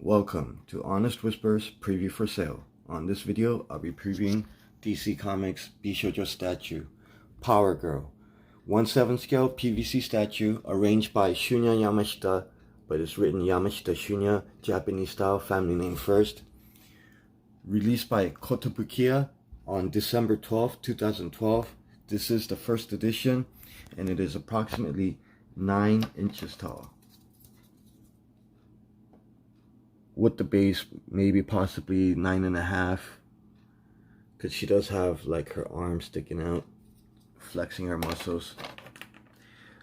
Welcome to Honest Whispers Preview for Sale. On this video, I'll be previewing DC Comics Bishoujo Statue, Power Girl, 1/7 scale PVC statue arranged by Shunya Yamashita, but it's written Yamashita Shunya, Japanese style, family name first. Released by Kotobukiya on December 12, 2012. This is the first edition, and it is approximately 9 inches tall. With the base, maybe possibly 9.5, because she does have like her arms sticking out, flexing her muscles.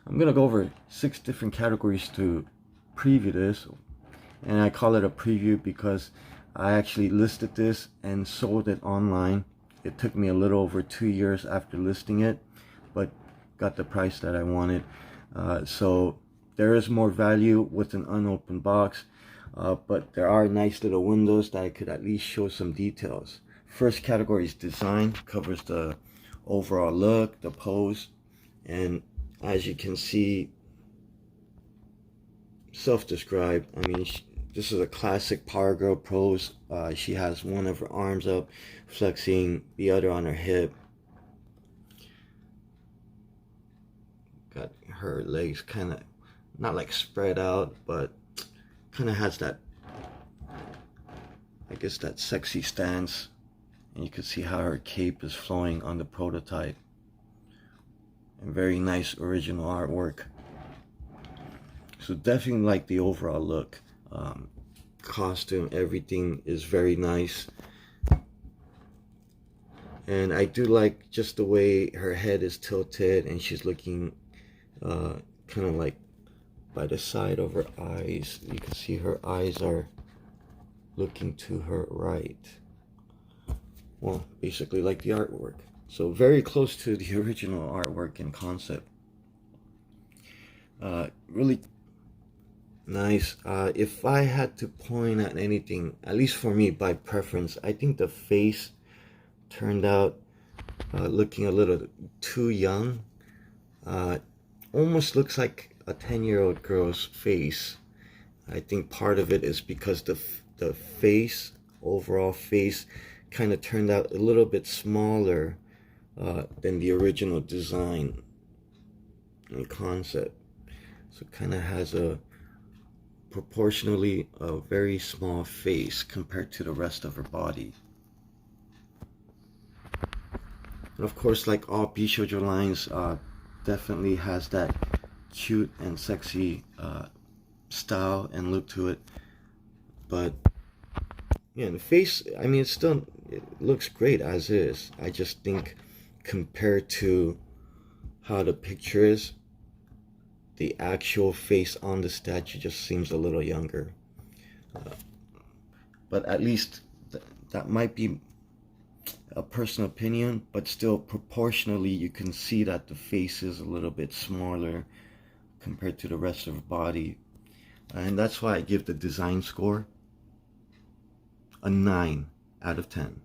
I'm gonna go over 6 different categories to preview this, and I call it a preview because I actually listed this and sold it online. It took me a little over 2 years after listing it, but got the price that I wanted. So there is more value with an unopened box. But there are nice little windows that I could at least show some details. First category is design, covers the overall look, the pose, and as you can see, self-described. I mean, this is a classic Power Girl pose. She has one of her arms up, flexing the other on her hip. Got her legs kind of, not like spread out, but kind of has that, I guess, that sexy stance, and you can see how her cape is flowing on the prototype, and very nice original artwork. So definitely like the overall look. Costume, everything is very nice, and I do like just the way her head is tilted and she's looking kind of like by the side of her eyes. You can see her eyes are looking to her right. Well, basically like the artwork. So very close to the original artwork and concept. Really nice. If I had to point at anything, at least for me by preference, I think the face turned out looking a little too young. Almost looks like a 10-year-old girl's face. I think part of it is because the face, overall face, kind of turned out a little bit smaller than the original design and concept. So it kind of has a proportionally a very small face compared to the rest of her body. And of course, like all Bishoujo lines, definitely has that cute and sexy style and look to it. But yeah, the face, I mean, it looks great as is. I just think compared to how the picture is, the actual face on the statue just seems a little younger. But at least that might be a personal opinion, but still proportionally you can see that the face is a little bit smaller compared to the rest of her body, and that's why I give the design score a 9 out of 10.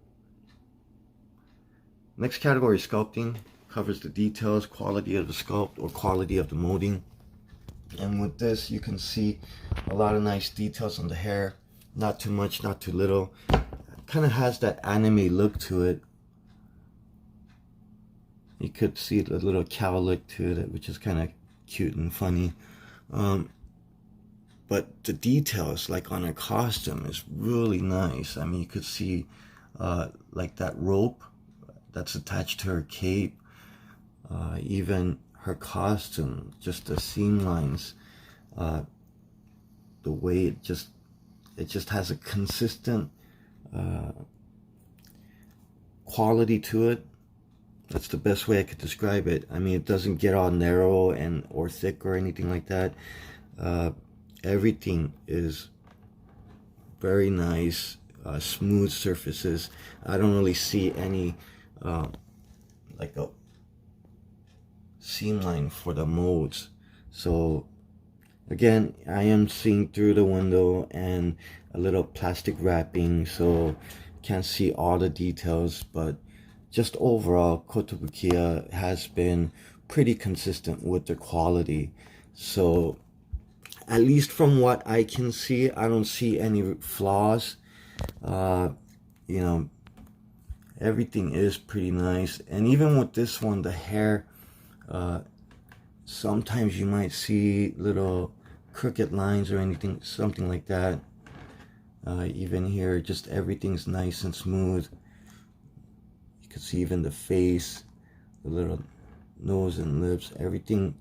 Next category is sculpting. Covers the details, quality of the sculpt or quality of the molding. And with this, you can see a lot of nice details on the hair. Not too much, not too little. Kind of has that anime look to it. You could see the little cow look to it, which is kind of cute and funny. But the details, like on her costume, is really nice. I mean, you could see like that rope that's attached to her cape. Even her costume, just the seam lines, the way it just has a consistent quality to it. That's the best way I could describe it. I mean, it doesn't get all narrow or thick or anything like that. Everything is very nice, smooth surfaces. I don't really see any like a seam line for the molds. So again, I am seeing through the window and a little plastic wrapping, so can't see all the details, but just overall, Kotobukiya has been pretty consistent with the quality. So At least from what I can see, I don't see any flaws. You know, everything is pretty nice. And even with this one, the hair, sometimes you might see little crooked lines or anything, something like that. Even here, just everything's nice and smooth. You can see even the face, the little nose and lips, everything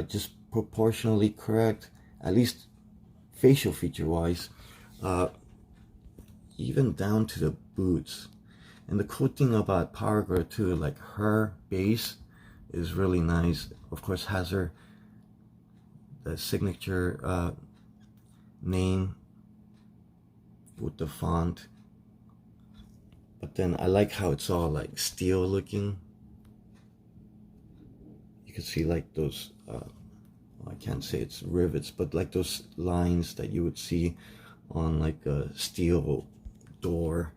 just proportionally correct, at least facial feature wise, even down to the boots. And the cool thing about PowerDirector too, like her base is really nice. Of course, has her the signature name with the font, but then I like how it's all like steel looking. You can see like those I can't say it's rivets, but like those lines that you would see on like a steel door.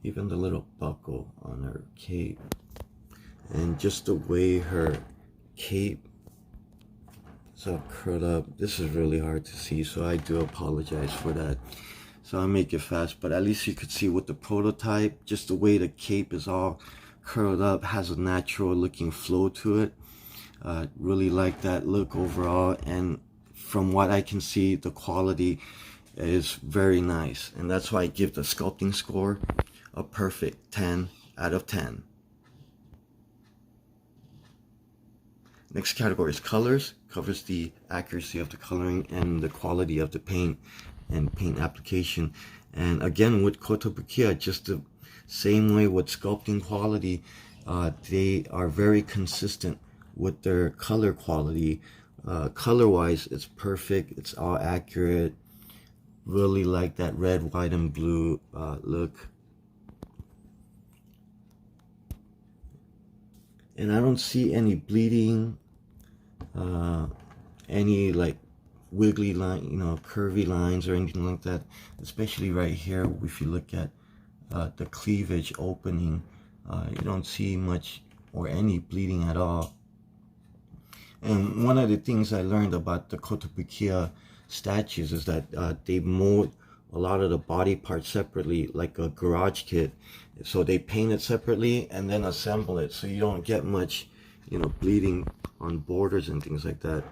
Even the little buckle on her cape, and just the way her cape is all curled up. This is really hard to see, so I do apologize for that. So I'll make it fast, but at least you could see with the prototype, just the way the cape is all curled up, has a natural looking flow to it. Really like that look overall, and from what I can see, the quality is very nice, and that's why I give the sculpting score a perfect 10 out of 10. Next category is colors. Covers the accuracy of the coloring and the quality of the paint and paint application. And again, with Kotobukiya, just the same way with sculpting quality, they are very consistent with their color quality. Color wise, it's perfect, it's all accurate. Really like that red, white, and blue look. And I don't see any bleeding, any like wiggly line, you know, curvy lines or anything like that. Especially right here, if you look at the cleavage opening, you don't see much or any bleeding at all. And one of the things I learned about the Kotobukiya statues is that they mold a lot of the body parts separately, like a garage kit. So they paint it separately and then assemble it, so you don't get much, you know, bleeding on borders and things like that.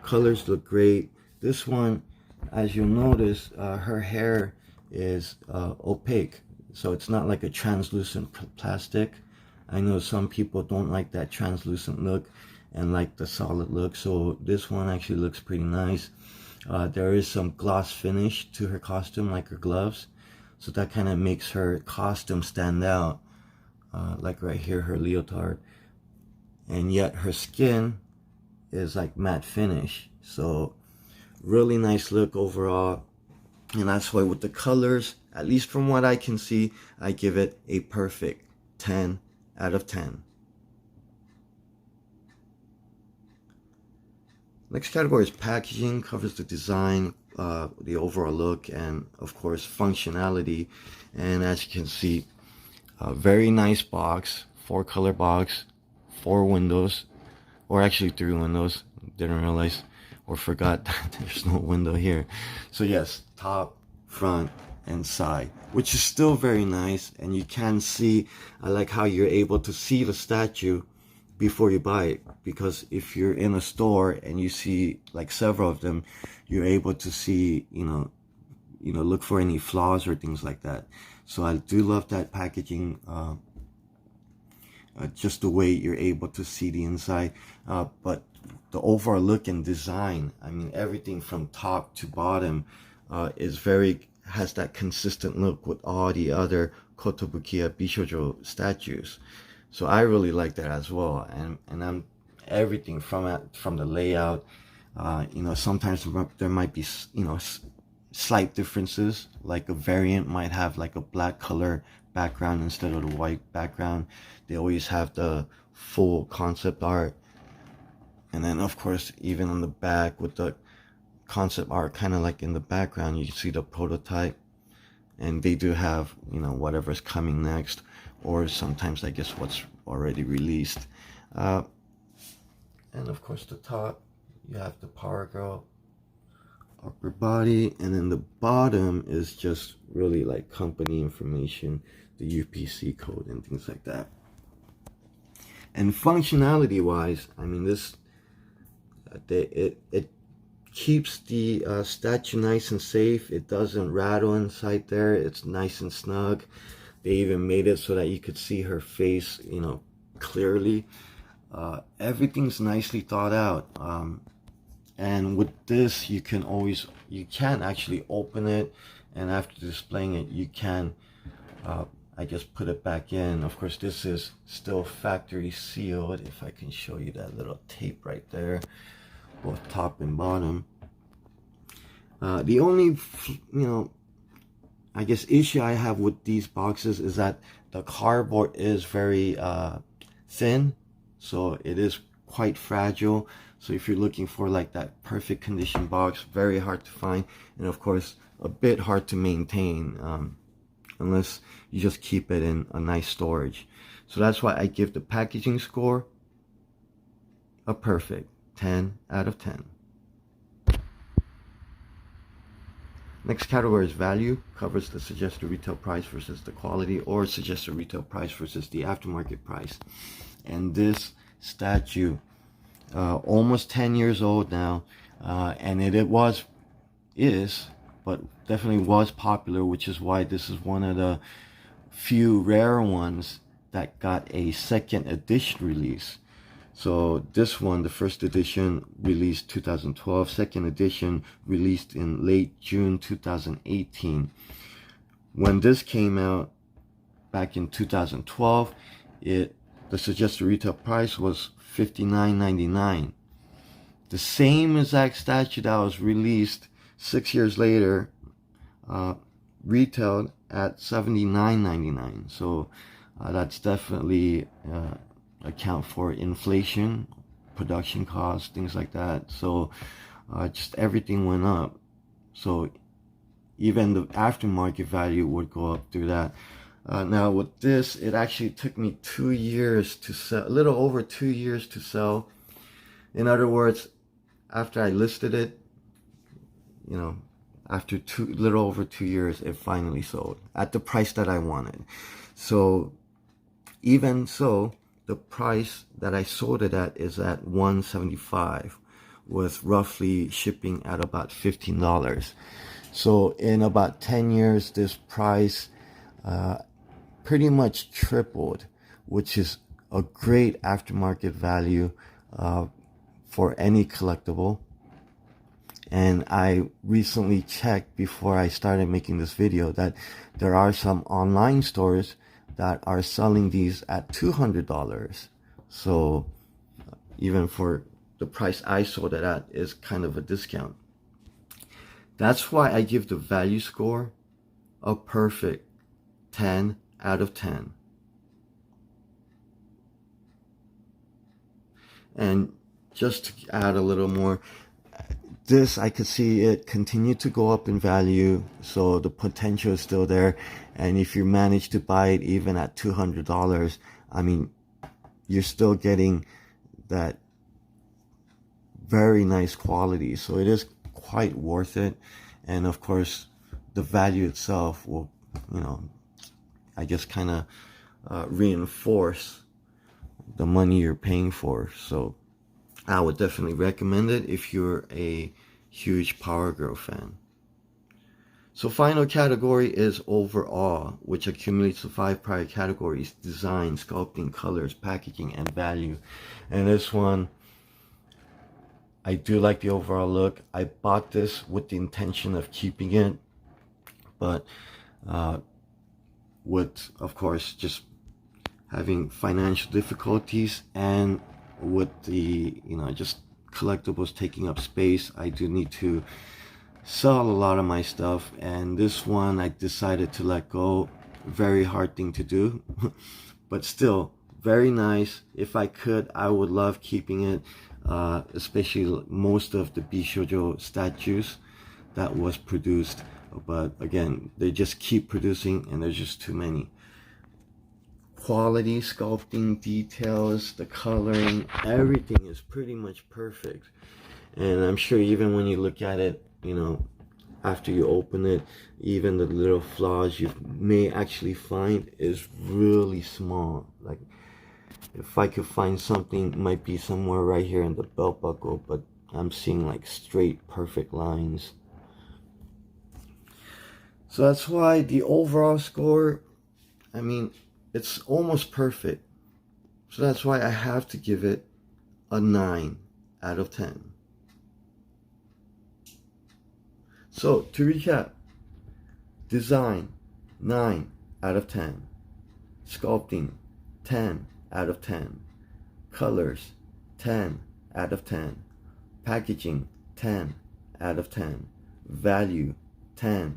Colors look great. This one, as you'll notice, her hair is opaque, so it's not like a translucent plastic. I know some people don't like that translucent look and like the solid look, so this one actually looks pretty nice. There is some gloss finish to her costume, like her gloves, so that kind of makes her costume stand out, like right here, her leotard. And yet her skin is like matte finish, so really nice look overall. And that's why with the colors, at least from what I can see, I give it a perfect 10 out of 10. Next category is packaging. Covers the design, the overall look, and of course functionality. And as you can see, a very nice box, 4-color box, 4 windows, or actually 3 windows. Didn't realize or forgot that there's no window here. So yes, top, front, and side, which is still very nice. And you can see, I like how you're able to see the statue before you buy it, because if you're in a store and you see like several of them, you're able to see, you know, look for any flaws or things like that. So I do love that packaging, just the way you're able to see the inside, but the overall look and design, I mean, everything from top to bottom has that consistent look with all the other Kotobukiya Bishoujo statues. So I really like that as well, and I'm everything from the layout. You know, sometimes there might be, you know, slight differences, like a variant might have like a black color background instead of the white background. They always have the full concept art, and then of course even on the back with the concept art kind of like in the background, you can see the prototype, and they do have, you know, whatever's coming next, or sometimes I guess what's already released. And of course the top, you have the Power Girl upper body, and then the bottom is just really like company information, the UPC code and things like that. And functionality wise, I mean, this it keeps the statue nice and safe. It doesn't rattle inside there. It's nice and snug. They even made it so that you could see her face, you know, clearly. Everything's nicely thought out. And with this, you can actually open it, and after displaying it, you can I guess put it back in. Of course, this is still factory sealed. If I can show you that little tape right there, both top and bottom. The only, you know, I guess issue I have with these boxes is that the cardboard is very thin, so it is quite fragile. So if you're looking for like that perfect condition box, very hard to find, and of course a bit hard to maintain unless you just keep it in a nice storage. So that's why I give the packaging score a perfect 10 out of 10. Next category is value. Covers the suggested retail price versus the quality, or suggested retail price versus the aftermarket price. And this statue, almost 10 years old now, and it is, but definitely was popular, which is why this is one of the few rare ones that got a second edition release. So this one, the first edition, released 2012, second edition released in late June 2018. When this came out back in 2012, the suggested retail price was $59.99. The same exact statue that was released 6 years later retailed at $79.99. So that's definitely account for inflation, production costs, things like that. So just everything went up. So even the aftermarket value would go up through that. Now with this, it actually took me 2 years to sell, a little over 2 years to sell. In other words, after I listed it, you know, after little over 2 years, it finally sold at the price that I wanted. So even so, the price that I sold it at is at $175, with roughly shipping at about $15. So in about 10 years, this price pretty much tripled, which is a great aftermarket value for any collectible. And I recently checked before I started making this video that there are some online stores that are selling these at $200. So even for the price I sold it at is kind of a discount. That's why I give the value score a perfect 10 out of 10. And just to add a little more, this, I could see it continue to go up in value, so the potential is still there. And if you manage to buy it even at $200, I mean, you're still getting that very nice quality. So it is quite worth it. And of course, the value itself will, you know, I guess kind of reinforce the money you're paying for. So I would definitely recommend it if you're a huge Power Girl fan. So final category is overall, which accumulates the 5 prior categories: design, sculpting, colors, packaging, and value. And this one, I do like the overall look. I bought this with the intention of keeping it, but with, of course, just having financial difficulties and with the, you know, just collectibles taking up space, I do need to sell a lot of my stuff, and this one I decided to let go. Very hard thing to do, but still very nice. If I could, I would love keeping it, especially most of the Bishoujo statues that was produced, but again, they just keep producing and there's just too many. quality, sculpting, details, the coloring, everything is pretty much perfect. And I'm sure even when you look at it, you know, after you open it, even the little flaws you may actually find is really small. Like, if I could find something, it might be somewhere right here in the belt buckle, but I'm seeing like straight perfect lines. So that's why the overall score, I mean, it's almost perfect. So that's why I have to give it a 9 out of 10. So to recap, design, 9 out of 10. Sculpting, 10 out of 10. Colors, 10 out of 10. Packaging, 10 out of 10. Value, 10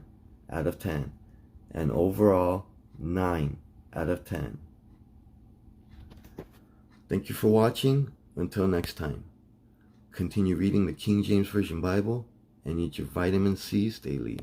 out of 10. And overall, 9 out of 10. Thank you for watching. Until next time, continue reading the King James Version Bible and eat your vitamin C's daily.